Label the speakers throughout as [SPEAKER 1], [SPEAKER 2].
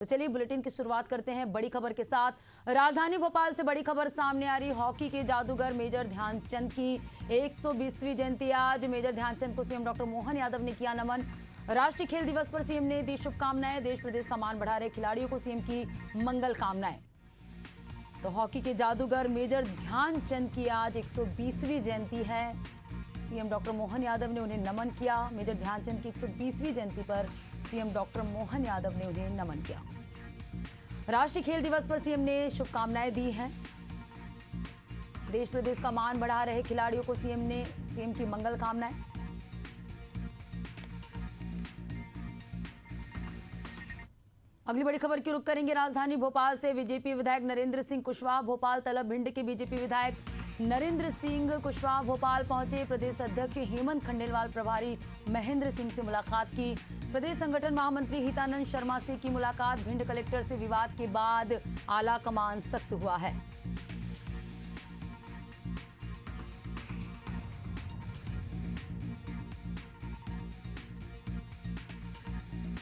[SPEAKER 1] तो चलिए बुलेटिन की शुरुआत करते हैं बड़ी खबर के साथ। राजधानी भोपाल से बड़ी खबर सामने आ रही। हॉकी के जादूगर मेजर ध्यानचंद की 120वीं जयंती आज। मेजर ध्यानचंद को सीएम डॉक्टर मोहन यादव ने किया नमन। राष्ट्रीय खेल दिवस पर सीएम ने दी शुभकामनाएं। देश प्रदेश का मान बढ़ा रहे खिलाड़ियों को सीएम की मंगल कामनाएं। तो हॉकी के जादूगर मेजर ध्यानचंद की आज 120वीं जयंती है। सीएम डॉक्टर मोहन यादव ने उन्हें नमन किया। मेजर ध्यानचंद की 120वीं जयंती पर सीएम डॉक्टर मोहन यादव ने उन्हें नमन किया। राष्ट्रीय खेल दिवस पर सीएम ने शुभकामनाएं दी हैं। देश प्रदेश का मान बढ़ा रहे खिलाड़ियों को सीएम की मंगल कामनाएं। अगली बड़ी खबर की रुख करेंगे राजधानी भोपाल से। बीजेपी विधायक नरेंद्र सिंह कुशवाहा भोपाल तलब। भिंड के बीजेपी विधायक नरेंद्र सिंह कुशवाहा भोपाल पहुंचे। प्रदेश अध्यक्ष हेमंत खंडेलवाल प्रभारी महेंद्र सिंह से मुलाकात की। प्रदेश संगठन महामंत्री हितानंद शर्मा से की मुलाकात। भिंड कलेक्टर से विवाद के बाद आला कमान सख्त हुआ है।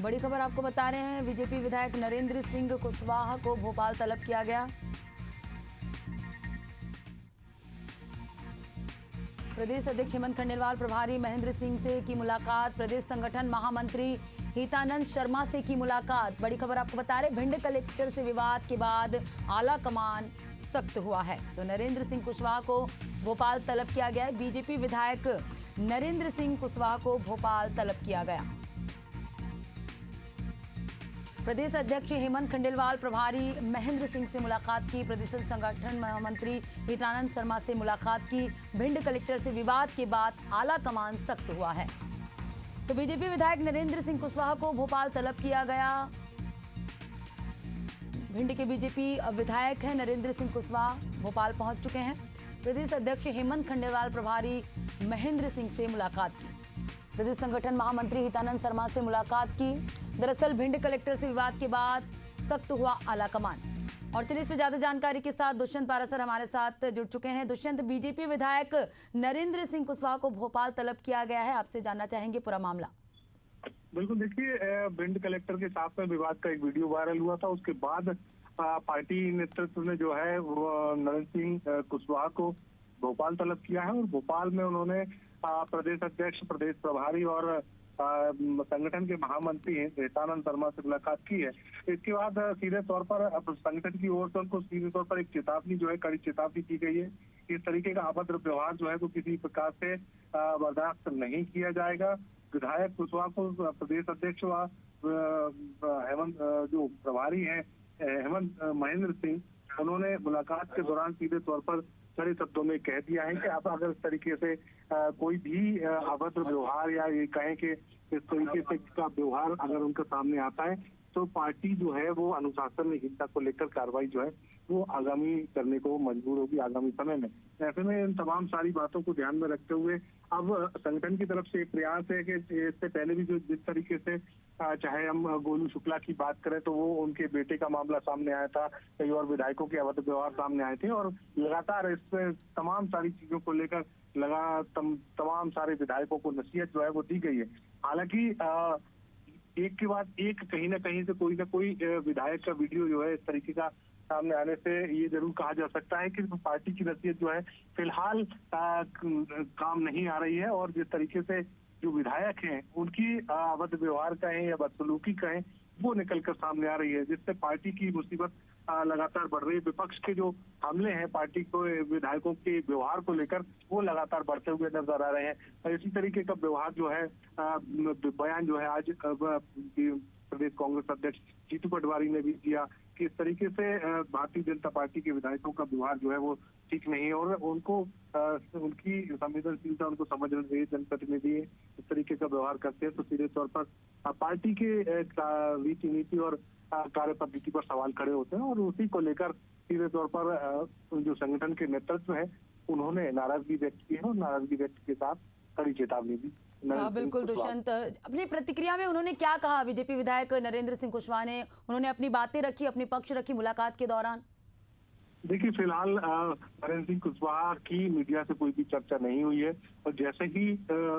[SPEAKER 1] बड़ी खबर आपको बता रहे हैं। बीजेपी विधायक नरेंद्र सिंह कुशवाहा को भोपाल तलब किया गया। प्रदेश अध्यक्ष हेमंत खंडेलवाल प्रभारी महेंद्र सिंह से की मुलाकात। प्रदेश संगठन महामंत्री हितानंद शर्मा से की मुलाकात। बड़ी खबर आपको बता रहे, भिंड कलेक्टर से विवाद के बाद आला कमान सख्त हुआ है। तो नरेंद्र सिंह कुशवाहा को भोपाल तलब किया गया है। बीजेपी विधायक नरेंद्र सिंह कुशवाहा को भोपाल तलब किया गया। प्रदेश अध्यक्ष हेमंत खंडेलवाल प्रभारी महेंद्र सिंह से मुलाकात की। प्रदेश संगठन महामंत्री हितानंद शर्मा से मुलाकात की। भिंड कलेक्टर से विवाद के बाद आला कमान सख्त हुआ है। तो बीजेपी विधायक नरेंद्र सिंह कुशवाहा को भोपाल तलब किया गया। भिंड के बीजेपी विधायक हैं नरेंद्र सिंह कुशवाहा, भोपाल पहुंच चुके हैं। प्रदेश अध्यक्ष हेमंत खंडेलवाल प्रभारी महेंद्र सिंह से मुलाकात की। प्रदेश संगठन महामंत्री हितानंद शर्मा से मुलाकात की। दरअसल भिंड कलेक्टर से विवाद के बाद सख्त हुआ आला कमान। और चलिए इस पर ज्यादा जानकारी के साथ दुष्यंत पारासर हमारे साथ जुड़ चुके हैं। दुष्यंत, बीजेपी विधायक नरेंद्र सिंह कुशवाहा को भोपाल तलब किया गया है, आपसे जानना चाहेंगे पूरा मामला।
[SPEAKER 2] बिल्कुल, देखिए भिंड कलेक्टर के साथ में विवाद का एक वीडियो वायरल हुआ था। उसके बाद पार्टी नेतृत्व ने जो है वो नरेंद्र सिंह कुशवाहा को भोपाल तलब किया है और भोपाल में उन्होंने प्रदेश अध्यक्ष, प्रदेश प्रभारी और संगठन के महामंत्री हितानंद शर्मा से मुलाकात की है। इसके बाद सीधे तौर पर संगठन की ओर से उनको सीधे तौर पर एक चेतावनी जो है, कड़ी चेतावनी दी गई है। इस तरीके का अभद्र व्यवहार जो है वो किसी प्रकार से बर्दाश्त नहीं किया जाएगा। विधायक कुशवाहा को प्रदेश अध्यक्ष व हेमंत जो प्रभारी है हेमंत महेंद्र सिंह, उन्होंने मुलाकात के दौरान सीधे तौर पर कड़े शब्दों में कह दिया है कि आप अगर इस तरीके से कोई भी अभद्र व्यवहार या ये कहें कि इस तरीके से का व्यवहार अगर उनके सामने आता है तो पार्टी जो है वो अनुशासनहीनता को लेकर कार्रवाई जो है वो आगामी करने को मजबूर होगी आगामी समय में। ऐसे में इन तमाम सारी बातों को ध्यान में रखते हुए अब संगठन की तरफ से एक प्रयास है कि इससे पहले भी जो जिस तरीके से चाहे हम गोलू शुक्ला की बात करें तो वो उनके बेटे का मामला सामने आया था, कई और विधायकों के अभद्र व्यवहार सामने आए थे और लगातार इस तमाम सारी चीजों को लेकर तमाम सारे विधायकों को नसीहत जो है वो दी गई है। हालांकि एक के बाद एक कहीं ना कहीं से कोई ना कोई विधायक का वीडियो जो है इस तरीके का सामने आने से ये जरूर कहा जा सकता है कि पार्टी की नसीहत जो है फिलहाल काम नहीं आ रही है और जिस तरीके से जो विधायक हैं उनकी अभद्र व्यवहार कहें या बदसलूकी कहें वो निकलकर सामने आ रही है, जिससे पार्टी की मुसीबत लगातार बढ़ रही है। विपक्ष के जो हमले हैं पार्टी को विधायकों के व्यवहार को लेकर वो लगातार बढ़ते हुए नजर आ रहे हैं। और इसी तरीके का व्यवहार जो है बयान जो है आज प्रदेश कांग्रेस अध्यक्ष जीतू पटवारी ने भी दिया कि इस तरीके से भारतीय जनता पार्टी के विधायकों का व्यवहार जो है वो ठीक नहीं है और उनको उनकी संवेदनशीलता उनको समझ रही है। जनप्रतिनिधि इस तरीके का व्यवहार करते हैं तो सीधे तौर पर पार्टी के रीति नीति और कार्य पद्धति पर सवाल खड़े होते हैं और उसी को लेकर सीधे तौर पर जो संगठन के नेतृत्व है उन्होंने नाराजगी व्यक्त की है और नाराजगी व्यक्त के साथ कड़ी चेतावनी दी।
[SPEAKER 1] बिल्कुल दुष्यंत, अपनी प्रतिक्रिया में उन्होंने क्या कहा? बीजेपी विधायक नरेंद्र सिंह कुशवाहा ने उन्होंने अपनी बातें रखी, अपनी पक्ष रखी मुलाकात के दौरान।
[SPEAKER 2] देखिए फिलहाल नरेंद्र सिंह कुशवाहा की मीडिया से कोई भी चर्चा नहीं हुई है और जैसे ही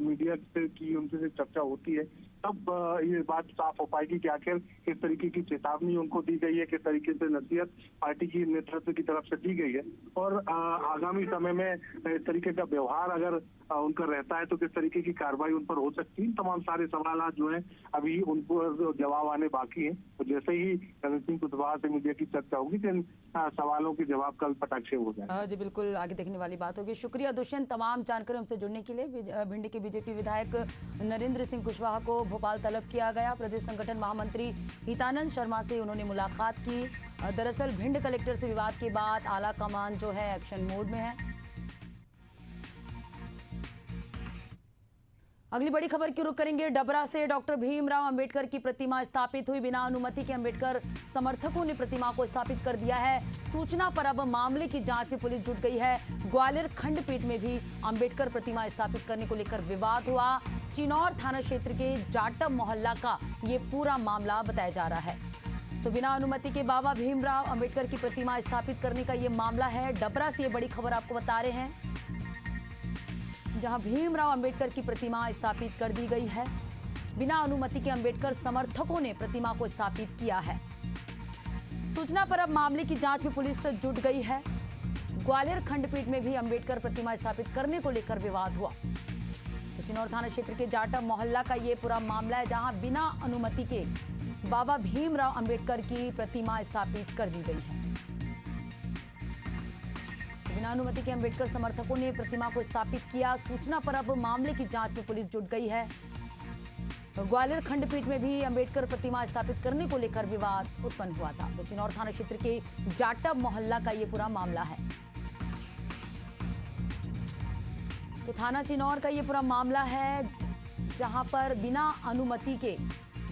[SPEAKER 2] मीडिया से की उनसे चर्चा होती है तब ये बात साफ हो पाएगी कि आखिर किस तरीके की चेतावनी उनको दी गई है, किस तरीके से नसीहत पार्टी की नेतृत्व की तरफ से दी गई है और आगामी समय में इस तरीके का व्यवहार अगर उनका रहता है तो किस तरीके की कार्रवाई उन पर हो सकती है। तमाम सारे सवाल जो हैं अभी उन पर जवाब आने बाकी हैं। तो जैसे ही नरेंद्र सिंह कुशवाहा से मीडिया की चर्चा होगी तो इन सवालों के जवाब कल फटाक से हो जाएंगे।
[SPEAKER 1] जी बिल्कुल, आगे देखने वाली बात होगी। शुक्रिया दुष्यंत तमाम जानकारी हमसे जुड़ने के लिए। भिंड के बीजेपी विधायक नरेंद्र सिंह कुशवाहा को भोपाल तलब किया गया। प्रदेश संगठन महामंत्री हितानंद शर्मा से उन्होंने मुलाकात की। दरअसल भिंड कलेक्टर से विवाद के बाद आला कमान जो है एक्शन मोड में है। अगली बड़ी खबर की रुख करेंगे डबरा से। डॉक्टर भीमराव अंबेडकर की प्रतिमा स्थापित हुई। बिना अनुमति के अंबेडकर समर्थकों ने प्रतिमा को स्थापित कर दिया है। सूचना पर अब मामले की जांच में पुलिस जुट गई है। ग्वालियर खंडपीठ में भी अंबेडकर प्रतिमा स्थापित करने को लेकर विवाद हुआ। चिनौर थाना क्षेत्र के जाटव मोहल्ला का ये पूरा मामला बताया जा रहा है। तो बिना अनुमति के बाबा भीमराव अंबेडकर की प्रतिमा स्थापित करने का ये मामला है। डबरा से ये बड़ी खबर आपको बता रहे हैं, जहां भीमराव अंबेडकर की प्रतिमा स्थापित कर दी गई है। बिना अनुमति के अंबेडकर समर्थकों ने प्रतिमा को स्थापित किया है। सूचना पर अब मामले की जांच में पुलिस जुट गई है। ग्वालियर खंडपीठ में भी अंबेडकर प्रतिमा स्थापित करने को लेकर विवाद हुआ। तो चिनौर थाना क्षेत्र के जाटव मोहल्ला का ये पूरा मामला है, जहां बिना अनुमति के बाबा भीमराव अंबेडकर की प्रतिमा स्थापित कर दी गई है। बिना अनुमति के अंबेडकर समर्थकों ने प्रतिमा को स्थापित किया। सूचना पर अब मामले की जांच में पुलिस जुट गई है। तो ग्वालियर खंडपीठ में भी अंबेडकर प्रतिमा स्थापित करने को लेकर विवाद उत्पन्न हुआ था। तो चिनौर थाना क्षेत्र के जाटव मोहल्ला का ये पूरा मामला है। तो थाना चिनौर का ये पूरा मामला है, जहां पर बिना अनुमति के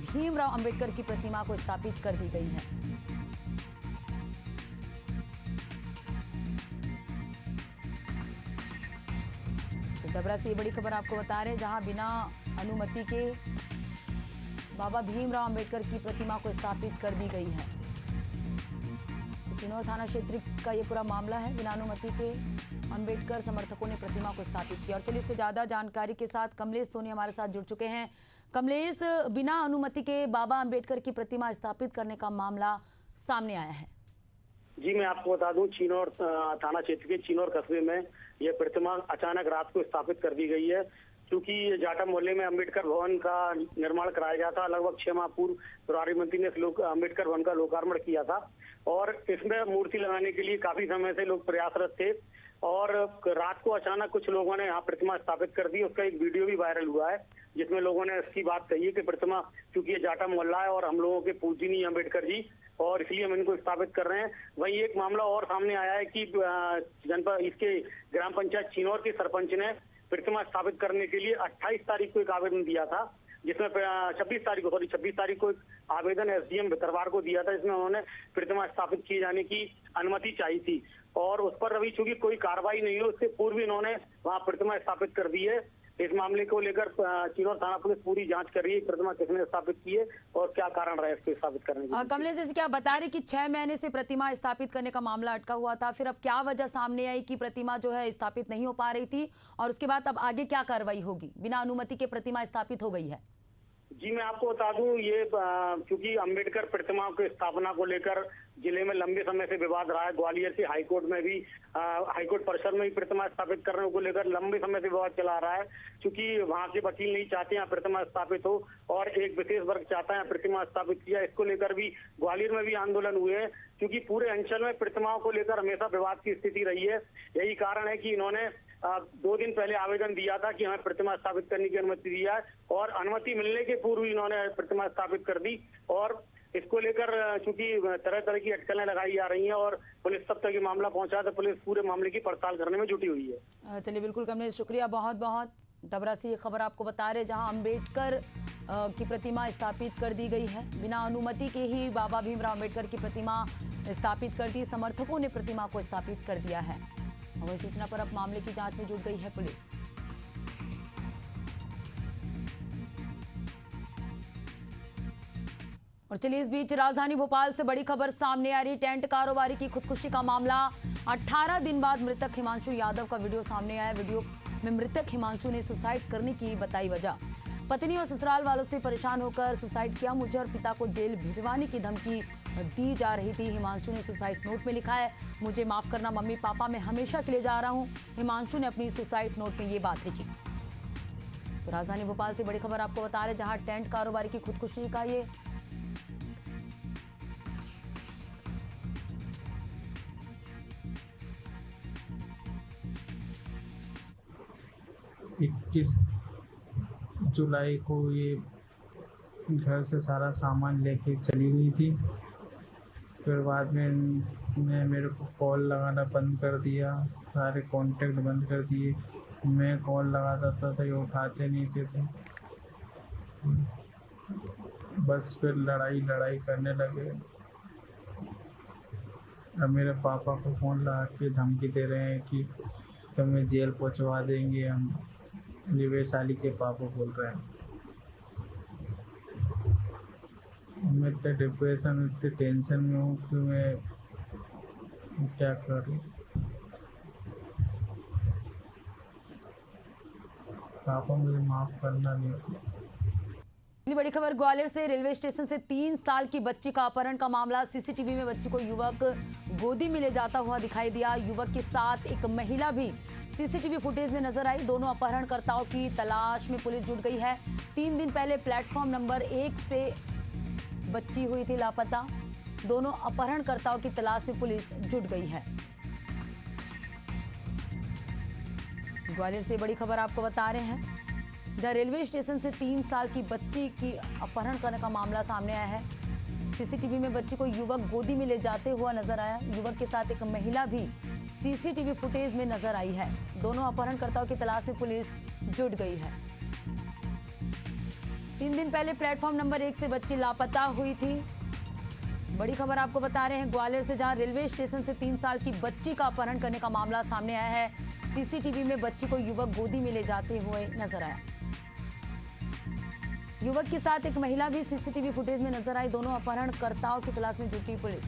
[SPEAKER 1] भीमराव अंबेडकर की प्रतिमा को स्थापित कर दी गई है। डबरा से ये बड़ी खबर आपको बता रहे हैं, जहां बिना अनुमति के बाबा भीमराव अंबेडकर की प्रतिमा को स्थापित कर दी गई है। तो चिनौर थाना क्षेत्र का ये पूरा मामला है। बिना अनुमति के अंबेडकर समर्थकों ने प्रतिमा को स्थापित किया। और चलिए इस पे ज्यादा जानकारी के साथ कमलेश सोनी हमारे साथ जुड़ चुके हैं। कमलेश, बिना अनुमति के बाबा अंबेडकर की प्रतिमा स्थापित करने का मामला सामने आया है।
[SPEAKER 3] जी मैं आपको बता दूं, चिनौर थाना क्षेत्र के चिनौर कस्बे में यह प्रतिमा अचानक रात को स्थापित कर दी गई है। क्योंकि जाटव मोहल्ले में अंबेडकर भवन का निर्माण कराया गया था। लगभग 6 माह पूर्व प्रभारी मंत्री ने अंबेडकर भवन का लोकार्पण किया था और इसमें मूर्ति लगाने के लिए काफी समय से लोग प्रयासरत थे। और रात को अचानक कुछ लोगों ने यहाँ प्रतिमा स्थापित कर दी। उसका एक वीडियो भी वायरल हुआ है, जिसमें लोगों ने इसकी बात कही है कि प्रतिमा, क्योंकि ये जाटव मोहल्ला है और हम लोगों के पूजनीय अंबेडकर जी, और इसलिए हम इनको स्थापित कर रहे हैं। वहीं एक मामला और सामने आया है कि जनपद इसके ग्राम पंचायत चिनौर के सरपंच ने प्रतिमा स्थापित करने के लिए 28 तारीख को एक आवेदन दिया था, जिसमें 26 तारीख को एक आवेदन एसडीएम भितरवार को दिया था, जिसमें उन्होंने प्रतिमा स्थापित किए जाने की अनुमति चाहिए थी। और उस पर अभी चूंकि कोई कार्रवाई नहीं हुई, उससे पूर्व इन्होंने वहां प्रतिमा स्थापित कर दी है। इस मामले को लेकर चिनौर थाना पुलिस पूरी जांच कर रही है। प्रतिमा किसने स्थापित की है और क्या कारण रहा है इसको स्थापित करने का।
[SPEAKER 1] कमलेश, जैसे क्या बता रहे कि 6 महीने से प्रतिमा स्थापित करने का मामला अटका हुआ था, फिर अब क्या वजह सामने आई कि प्रतिमा जो है स्थापित नहीं हो पा रही थी, और उसके बाद अब आगे क्या कार्रवाई होगी? बिना अनुमति के प्रतिमा स्थापित हो गई है।
[SPEAKER 3] जी मैं आपको बता दूं, ये क्योंकि अंबेडकर प्रतिमा की स्थापना को लेकर जिले में लंबे समय से विवाद रहा है। ग्वालियर से हाईकोर्ट में भी हाईकोर्ट परिसर में भी प्रतिमा स्थापित करने को लेकर लंबे समय से विवाद चला रहा है। क्योंकि वहां के वकील नहीं चाहते यहाँ प्रतिमा स्थापित हो और एक विशेष वर्ग चाहता है प्रतिमा स्थापित किया। इसको लेकर भी ग्वालियर में भी आंदोलन हुए हैं, क्योंकि पूरे अंचल में प्रतिमाओं को लेकर हमेशा विवाद की स्थिति रही है। यही कारण है कि इन्होंने 2 दिन पहले आवेदन दिया था कि हमें प्रतिमा स्थापित करने की अनुमति दी है, और अनुमति मिलने के पूर्व इन्होंने प्रतिमा स्थापित कर दी। और इसको लेकर चूंकि तरह तरह की अटकलें लगाई जा रही हैं और पुलिस तब तक ये मामला पहुंचा, तो पुलिस पूरे मामले की पड़ताल करने में जुटी हुई है।
[SPEAKER 1] चलिए बिल्कुल कमलेश, शुक्रिया बहुत बहुत। डबरा से ये खबर आपको बता रहे, जहां अंबेडकर की प्रतिमा स्थापित कर दी गई है। बिना अनुमति के ही बाबा भीमराव अंबेडकर की प्रतिमा स्थापित कर दी। समर्थकों ने प्रतिमा को स्थापित कर दिया है। वही सूचना पर अब मामले की जांच में जुट गई है पुलिस। और चलिए इस बीच राजधानी भोपाल से बड़ी खबर सामने आ रही। टेंट कारोबारी की खुदकुशी का मामला। 18 दिन बाद मृतक हिमांशु यादव का वीडियो सामने आया। वीडियो में मृतक हिमांशु ने सुसाइड करने की बताई वजह। पत्नी और ससुराल वालों से परेशान होकर सुसाइड किया। मुझे और पिता को जेल भिजवाने की धमकी दी जा रही थी। हिमांशु ने सुसाइड नोट में लिखा है, मुझे माफ करना मम्मी पापा, मैं हमेशा के लिए जा रहा हूं। हिमांशु ने अपनी सुसाइड नोट में ये बात लिखी। तो राजधानी भोपाल से बड़ी खबर आपको बता रहे, जहां टेंट कारोबारी की खुदकुशी का ये
[SPEAKER 4] 21 जुलाई को ये घर से सारा सामान लेके चली गई थी। फिर बाद में मेरे को कॉल लगाना बंद कर दिया, सारे कांटेक्ट बंद कर दिए। मैं कॉल लगाता था तो ये उठाते नहीं थे। बस फिर लड़ाई करने लगे। अब मेरे पापा को फ़ोन लगा के धमकी दे रहे हैं कि तुम्हें जेल पहुंचवा देंगे हम। ये वैशाली के पापा बोल रहे हैं। मैं इतने डिप्रेशन, इतने टेंशन में हूँ कि मैं क्या करूँ। पापा मुझे माफ़ करना नहीं।
[SPEAKER 1] अगली बड़ी खबर ग्वालियर से, रेलवे स्टेशन से 3 साल की बच्ची का अपहरण का मामला। सीसीटीवी में बच्ची को युवक गोदी में ले जाता हुआ दिखाई दिया। युवक के साथ एक महिला भी सीसीटीवी फुटेज में नजर आई। दोनों अपहरणकर्ताओं की तलाश में पुलिस जुट गई है। 3 दिन पहले प्लेटफॉर्म नंबर 1 से बच्ची हुई थी लापता। दोनों अपहरणकर्ताओं की तलाश में पुलिस जुट गई है। ग्वालियर से बड़ी खबर आपको बता रहे हैं, जहां रेलवे स्टेशन से 3 साल की बच्ची की अपहरण करने का मामला सामने आया है। सीसीटीवी में बच्ची को युवक गोदी में ले जाते हुआ नजर आया। युवक के साथ एक महिला भी सीसीटीवी फुटेज में नजर आई है। दोनों अपहरणकर्ताओं की तलाश में पुलिस जुट गई है। 3 दिन पहले प्लेटफॉर्म नंबर 1 से बच्ची लापता हुई थी। बड़ी खबर आपको बता रहे हैं ग्वालियर से, जहां रेलवे स्टेशन से 3 साल की बच्ची का अपहरण करने का मामला सामने आया है। सीसीटीवी में बच्ची को युवक गोदी में ले जाते हुए नजर आया। युवक के साथ एक महिला भी सीसीटीवी फुटेज में नजर आई। दोनों अपहरणकर्ताओं की तलाश में जुटी पुलिस।